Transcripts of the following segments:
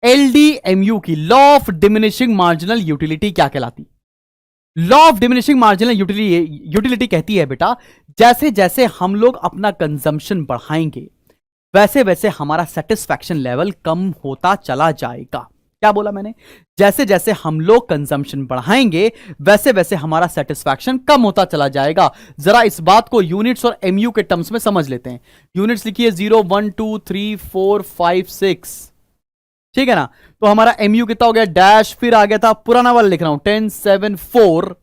LDMU की, law of diminishing marginal utility, क्या कहलाती? Law of diminishing marginal utility कहती है बेटा, जैसे जैसे हम लोग अपना कंजम्पशन बढ़ाएंगे वैसे वैसे हमारा सेटिस्फैक्शन लेवल कम होता चला जाएगा। क्या बोला मैंने? जैसे जैसे हम लोग कंजम्पशन बढ़ाएंगे वैसे वैसे हमारा सेटिस्फैक्शन कम होता चला जाएगा। जरा इस बात को यूनिट्स और एमयू के टर्म्स में समझ लेते हैं। यूनिट्स लिखिए 0 1 2 3 4 5 6, ठीक है ना? तो हमारा एमयू कितना हो गया? डैश, फिर आ गया था पुराना वाला, लिख रहा हूं 10 7 4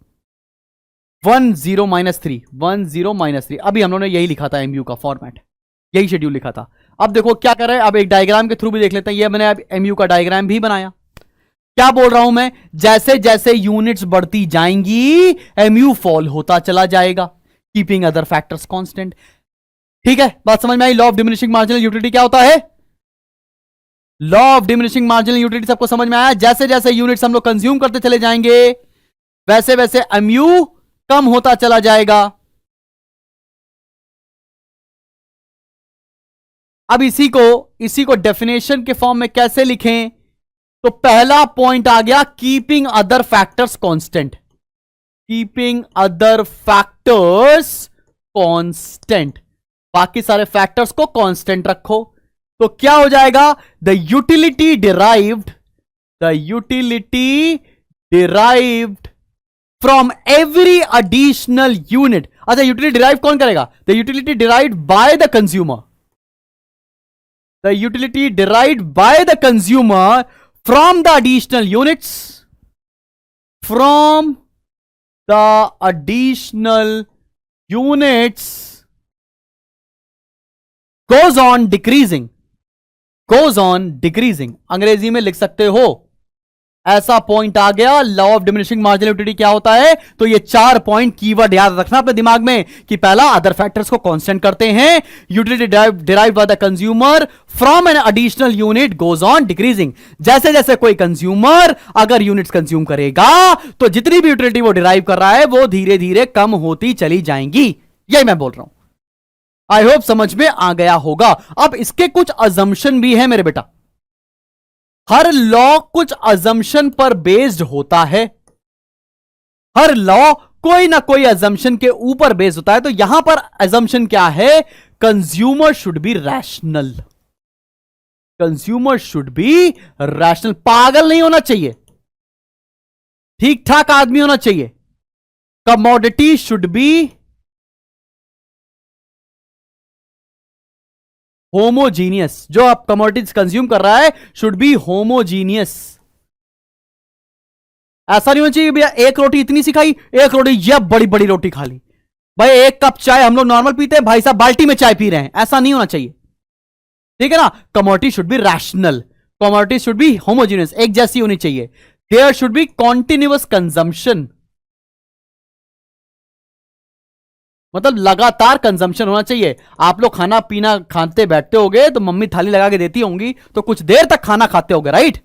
1 0 -3 1 0 -3। अभी हम लोगों ने यही लिखा था, एमयू का फॉर्मेट, यही शेड्यूल लिखा था। अब देखो क्या कर रहे हैं, अब एक डायग्राम के थ्रू भी देख लेते हैं। ये मैंने अब एमयू का डायग्राम भी बनाया। क्या बोल रहा हूं मैं? जैसे जैसे यूनिट्स बढ़ती जाएंगी एमयू फॉल होता चला जाएगा, कीपिंग अदर फैक्टर्स कांस्टेंट। ठीक है, बात समझ में आई? Law of diminishing marginal utility क्या होता है? Law of diminishing marginal utility सबको समझ में आया? जैसे जैसे यूनिट्स हम लोग कंज्यूम करते चले जाएंगे वैसे वैसे एमयू कम होता चला जाएगा। अब इसी को डेफिनेशन के फॉर्म में कैसे लिखें? तो पहला पॉइंट आ गया, keeping other factors constant, keeping other factors constant, बाकी सारे फैक्टर्स को कांस्टेंट रखो। तो क्या हो जाएगा? The utility derived from every additional unit. अच्छा, यूटिलिटी डिराइव कौन करेगा? The utility derived by the consumer, the utility derived by the consumer from the additional units, goes on decreasing, अंग्रेजी में लिख सकते हो। ऐसा पॉइंट आ गया। Law of diminishing marginal utility क्या होता है? तो ये 4 पॉइंट कीवर्ड याद रखना अपने दिमाग में कि पहला, अदर फैक्टर्स को कांस्टेंट करते हैं, utility derived by the consumer from an additional unit goes on decreasing. जैसे जैसे कोई कंज्यूमर अगर यूनिट्स कंज्यूम करेगा तो जितनी भी यूटिलिटी वो डिराइव कर रहा है वो धीरे धीरे कम होती चली जाएंगी। यही मैं बोल रहा हूं। आई होप समझ में आ गया होगा। अब इसके कुछ अजम्पशन भी है मेरे बेटा। हर लॉ कुछ अजम्पशन पर बेस्ड होता है, हर लॉ कोई ना कोई अजम्पशन के ऊपर बेस्ड होता है। तो यहां पर अजम्पशन क्या है? Consumer should be rational, consumer should be rational, पागल नहीं होना चाहिए, ठीक ठाक आदमी होना चाहिए। कमोडिटी शुड बी होमोजीनियस, जो आप कमोडिटीज कंज्यूम कर रहा है शुड बी होमोजीनियस। ऐसा नहीं होना चाहिए भैया एक रोटी इतनी सी खाई, एक रोटी यह बड़ी बड़ी रोटी खा ली। भाई एक कप चाय हम लोग नॉर्मल पीते हैं, भाई साहब बाल्टी में चाय पी रहे हैं, ऐसा नहीं होना चाहिए। ठीक है ना? Commodity should be rational, commodity should be homogeneous, एक जैसी होनी चाहिए। There should be continuous consumption, मतलब लगातार कंजम्पशन होना चाहिए। आप लोग खाना पीना खाते बैठते होगे तो मम्मी थाली लगा के देती होंगी तो कुछ देर तक खाना खाते होगे, राइट?